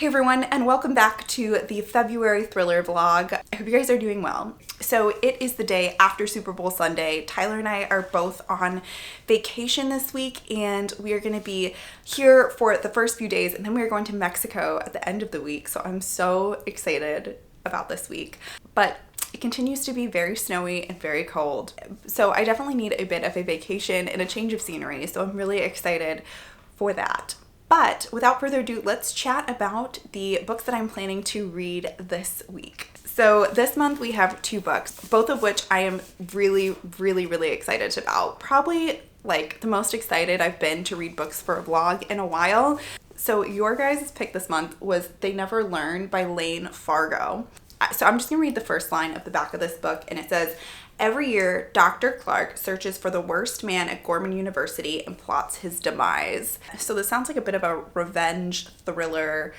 Hey everyone, and welcome back to the February thriller vlog. I hope you guys are doing well. So it is the day after Super Bowl Sunday. Tyler and I are both on vacation this week, and we are going to be here for the first few days, and then we are going to Mexico at the end of the week. So I'm so excited about this week. But it continues to be very snowy and very cold. So I definitely need a bit of a vacation and a change of scenery. So I'm really excited for that. But without further ado, let's chat about the books that I'm planning to read this week. So this month we have two books, both of which I am really excited about. Probably like the most excited I've been to read books for a vlog in a while. So your guys' pick this month was They Never Learn by Lane Fargo. So I'm just gonna read the first line of the back of this book, and it says, "Every year, Dr. Clark searches for the worst man at Gorman University and plots his demise." So this sounds like a bit of a revenge thriller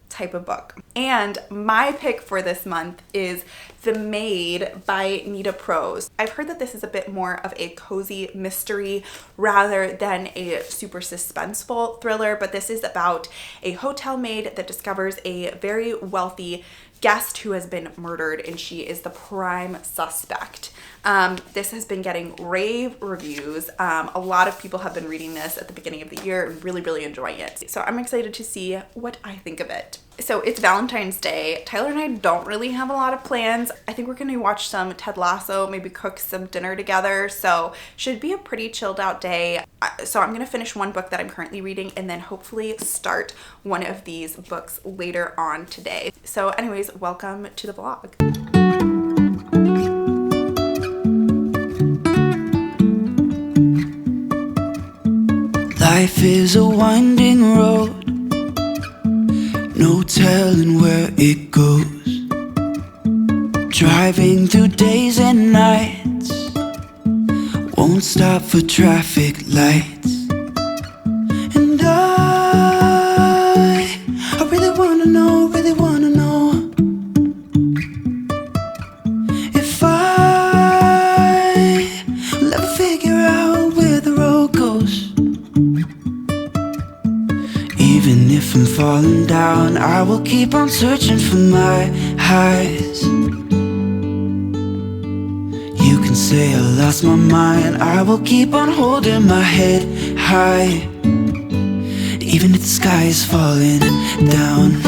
type of book. And my pick for this month is The Maid by Needa Prose. I've heard that this is a bit more of a cozy mystery rather than a super suspenseful thriller, but this is about a hotel maid that discovers a very wealthy guest who has been murdered, and she is the prime suspect. This has been getting rave reviews. A lot of people have been reading this at the beginning of the year and really enjoying it. So I'm excited to see what I think of it. So it's Valentine's Day. Tyler and I don't really have a lot of plans. I think we're going to watch some Ted Lasso, maybe cook some dinner together. So should be a pretty chilled out day. So I'm going to finish one book that I'm currently reading and then hopefully start one of these books later on today. So anyways, welcome to the vlog. Life is a winding road, no telling where it goes. Driving through days and nights, won't stop for traffic lights. And I really wanna know if I will ever figure out where the road goes. Even if I'm falling down, I will keep on searching for my highs. You can say I lost my mind, I will keep on holding my head high. Even if the sky is falling down.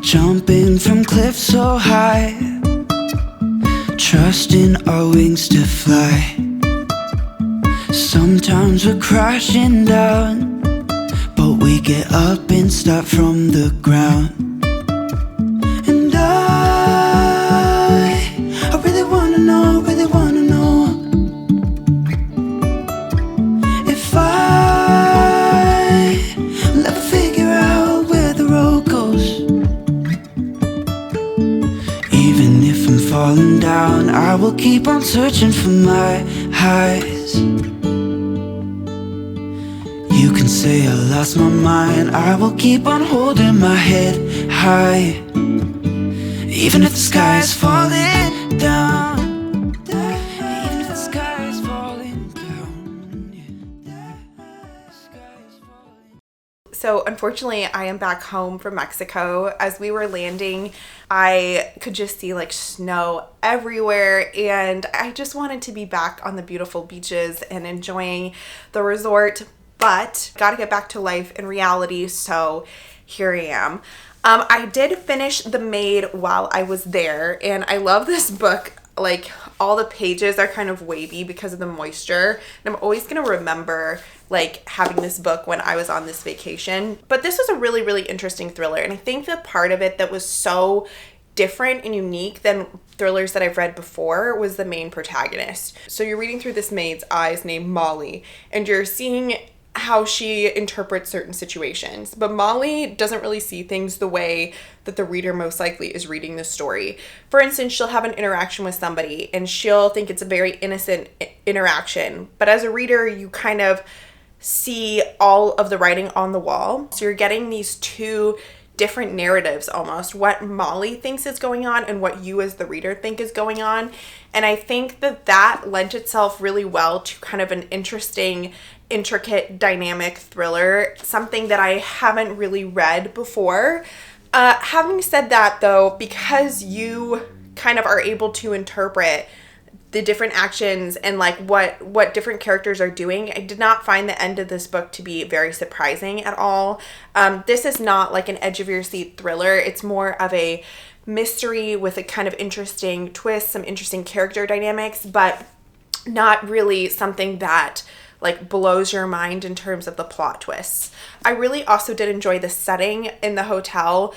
Jumping from cliffs so high, trusting our wings to fly. Sometimes we're crashing down, but we get up and start from the ground. And I really wanna know if I will ever figure out where the road goes. Even if I'm falling down, I will keep on searching for my highs. You can say I lost my mind, I will keep on holding my head high. Even if the sky is falling down. Even if the sky is falling down. So unfortunately, I am back home from Mexico. As we were landing, I could just see like snow everywhere, and I just wanted to be back on the beautiful beaches and enjoying the resort, but gotta get back to life and reality, so here I am. I did finish The Maid while I was there, and I love this book. Like, all the pages are kind of wavy because of the moisture, and I'm always gonna remember like having this book when I was on this vacation. But this was a really interesting thriller, and I think the part of it that was so different and unique than thrillers that I've read before was the main protagonist. So you're reading through this maid's eyes named Molly, and you're seeing how she interprets certain situations. But Molly doesn't really see things the way that the reader most likely is reading the story. For instance, she'll have an interaction with somebody and she'll think it's a very innocent interaction. But as a reader, you kind of see all of the writing on the wall. So you're getting these two different narratives almost, what Molly thinks is going on and what you as the reader think is going on. And I think that lent itself really well to kind of an interesting, intricate, dynamic thriller, something that I haven't really read before. Having said that, though, because you kind of are able to interpret the different actions and like what different characters are doing, I did not find the end of this book to be very surprising at all. This is not like an edge of your seat thriller. It's more of a mystery with a kind of interesting twist, some interesting character dynamics, but not really something that like blows your mind in terms of the plot twists. I really also did enjoy the setting in the hotel,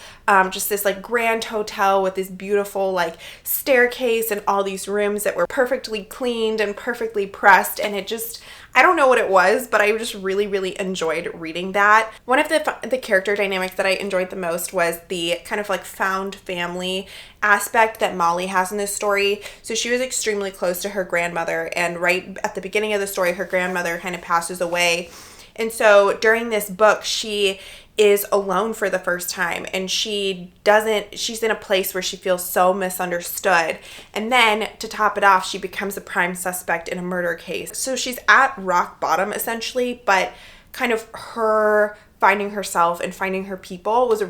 just this like grand hotel with this beautiful like staircase and all these rooms that were perfectly cleaned and perfectly pressed, and it just, I don't know what it was, but I just really, really enjoyed reading that. One of the character dynamics that I enjoyed the most was the kind of like found family aspect that Molly has in this story. So she was extremely close to her grandmother, and right at the beginning of the story, her grandmother kind of passes away. And so during this book, she is alone for the first time, and she's in a place where she feels so misunderstood. And then to top it off, she becomes a prime suspect in a murder case. So she's at rock bottom essentially, but kind of her finding herself and finding her people was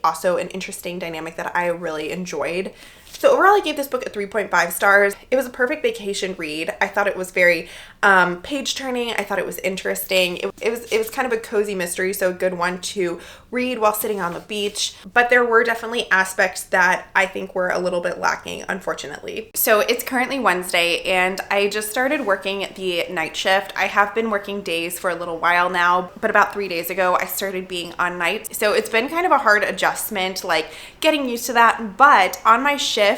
also an interesting dynamic that I really enjoyed. So overall, I gave this book a 3.5 stars. It was a perfect vacation read. I thought it was very page turning. I thought it was interesting. It was kind of a cozy mystery, so a good one to read while sitting on the beach. But there were definitely aspects that I think were a little bit lacking, unfortunately. So it's currently Wednesday, and I just started working the night shift. I have been working days for a little while now, but about 3 days ago, I started being on nights. So it's been kind of a hard adjustment, like getting used to that. But on my shifts,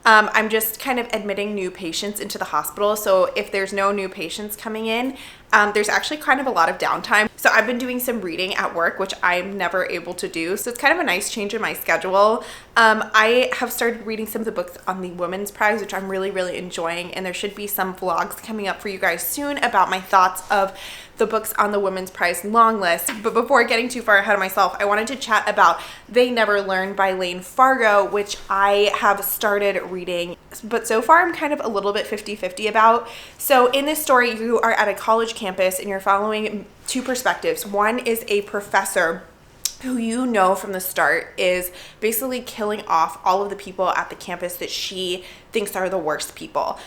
I'm just kind of admitting new patients into the hospital. So if there's no new patients coming in, there's actually kind of a lot of downtime. So I've been doing some reading at work, which I'm never able to do. So it's kind of a nice change in my schedule. I have started reading some of the books on the Women's Prize, which I'm really, really enjoying. And there should be some vlogs coming up for you guys soon about my thoughts of the books on the Women's Prize long list. But before getting too far ahead of myself, I wanted to chat about They Never Learn by Lane Fargo, which I have started reading, but so far I'm kind of a little bit 50-50 about. So in this story, you are at a college campus and you're following two perspectives. One is a professor who you know from the start is basically killing off all of the people at the campus that she thinks are the worst people.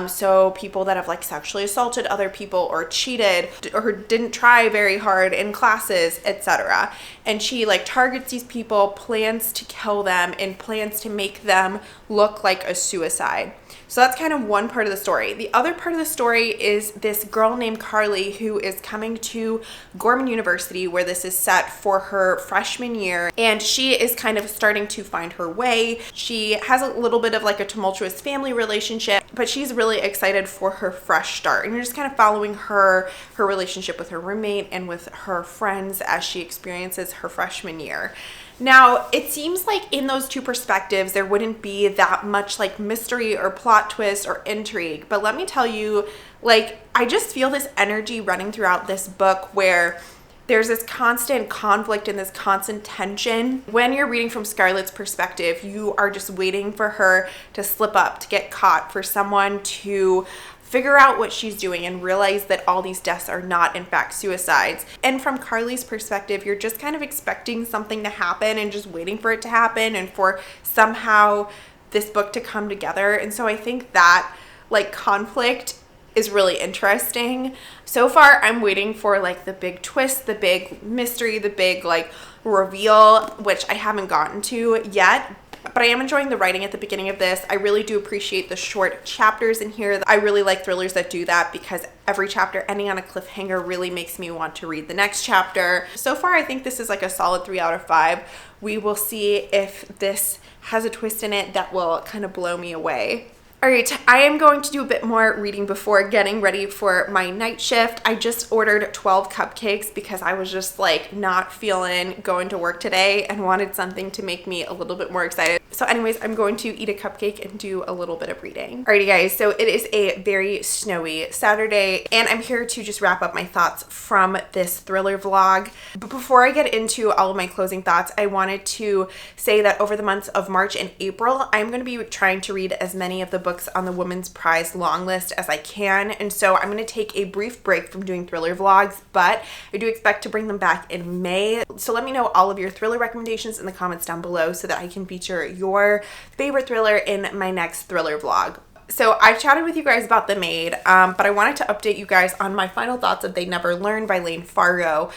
So people that have like sexually assaulted other people or cheated or didn't try very hard in classes, etc. And she like targets these people, plans to kill them, and plans to make them look like a suicide. So that's kind of one part of the story. The other part of the story is this girl named Carly who is coming to Gorman University, where this is set for her freshman year, and she is kind of starting to find her way. She has a little bit of like a tumultuous family relationship, but she's really excited for her fresh start. And you're just kind of following her relationship with her roommate and with her friends as she experiences her freshman year. Now, it seems like in those two perspectives, there wouldn't be that much like mystery or plot twist or intrigue. But let me tell you, like, I just feel this energy running throughout this book where there's this constant conflict and this constant tension. When you're reading from Scarlett's perspective, you are just waiting for her to slip up, to get caught, for someone to figure out what she's doing and realize that all these deaths are not in fact suicides. And from Carly's perspective, you're just kind of expecting something to happen and just waiting for it to happen and for somehow this book to come together. And so I think that like conflict is really interesting. So far, I'm waiting for like the big twist, the big mystery, the big like reveal, which I haven't gotten to yet. But I am enjoying the writing at the beginning of this. I really do appreciate the short chapters in here. I really like thrillers that do that because every chapter ending on a cliffhanger really makes me want to read the next chapter. So far, I think this is like a solid 3 out of 5. We will see if this has a twist in it that will kind of blow me away. All right, I am going to do a bit more reading before getting ready for my night shift. I just ordered 12 cupcakes because I was just like not feeling going to work today and wanted something to make me a little bit more excited. So anyways, I'm going to eat a cupcake and do a little bit of reading. Alrighty guys, so it is a very snowy Saturday and I'm here to just wrap up my thoughts from this thriller vlog. But before I get into all of my closing thoughts, I wanted to say that over the months of March and April, I'm going to be trying to read as many of the books on the Women's Prize long list as I can. And so I'm going to take a brief break from doing thriller vlogs, but I do expect to bring them back in May. So let me know all of your thriller recommendations in the comments down below so that I can feature your favorite thriller in my next thriller vlog. So I've chatted with you guys about The Maid, but I wanted to update you guys on my final thoughts of They Never Learn by Lane Fargo.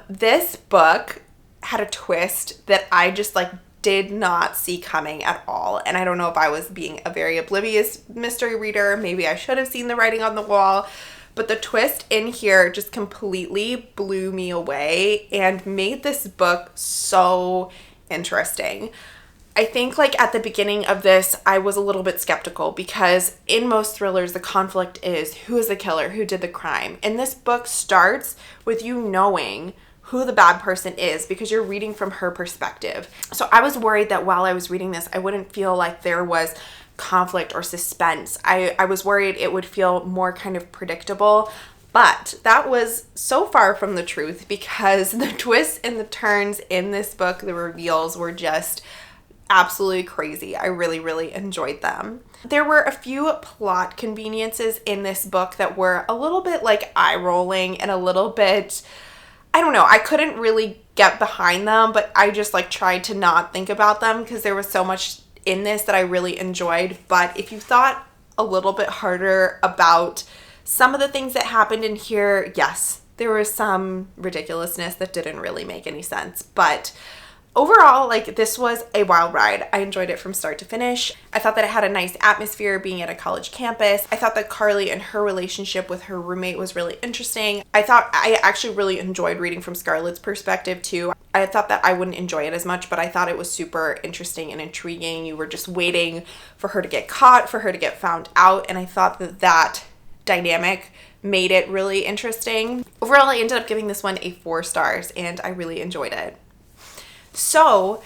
This book had a twist that I just did not see coming at all. And I don't know if I was being a very oblivious mystery reader. Maybe I should have seen the writing on the wall. But the twist in here just completely blew me away and made this book so interesting. I think at the beginning of this, I was a little bit skeptical because in most thrillers, the conflict is who is the killer, who did the crime. And this book starts with you knowing who the bad person is because you're reading from her perspective. So I was worried that while I was reading this, I wouldn't feel like there was conflict or suspense. I was worried it would feel more kind of predictable. But that was so far from the truth because the twists and the turns in this book, the reveals were just absolutely crazy. I really, really enjoyed them. There were a few plot conveniences in this book that were a little bit eye-rolling and a little bit, I don't know, I couldn't really get behind them, but I just tried to not think about them because there was so much in this that I really enjoyed. But if you thought a little bit harder about some of the things that happened in here, yes, there was some ridiculousness that didn't really make any sense. But overall, this was a wild ride. I enjoyed it from start to finish. I thought that it had a nice atmosphere being at a college campus. I thought that Carly and her relationship with her roommate was really interesting. I thought I actually really enjoyed reading from Scarlett's perspective too. I thought that I wouldn't enjoy it as much, but I thought it was super interesting and intriguing. You were just waiting for her to get caught, for her to get found out, and I thought that that dynamic made it really interesting. Overall, I ended up giving this one a 4 stars, and I really enjoyed it. So,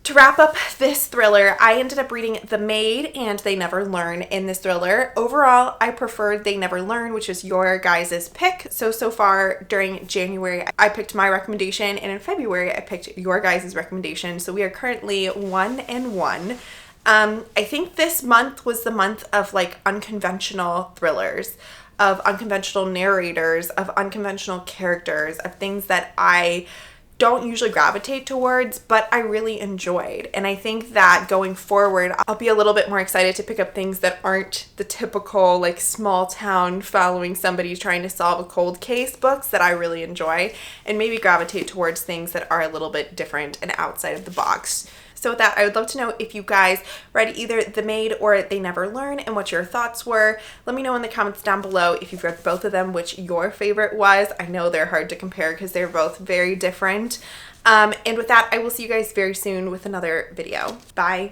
to wrap up this thriller, I ended up reading The Maid and They Never Learn in this thriller. Overall, I preferred They Never Learn, which is your guys' pick. So far during January, I picked my recommendation, and in February, I picked your guys' recommendation. So we are currently 1-1. I think this month was the month of unconventional thrillers, of unconventional narrators, of unconventional characters, of things that I don't usually gravitate towards, but I really enjoyed. And I think that going forward, I'll be a little bit more excited to pick up things that aren't the typical small town following somebody trying to solve a cold case books that I really enjoy, and maybe gravitate towards things that are a little bit different and outside of the box. So with that, I would love to know if you guys read either The Maid or They Never Learn and what your thoughts were. Let me know in the comments down below if you've read both of them, which your favorite was. I know they're hard to compare because they're both very different. And with that, I will see you guys very soon with another video. Bye.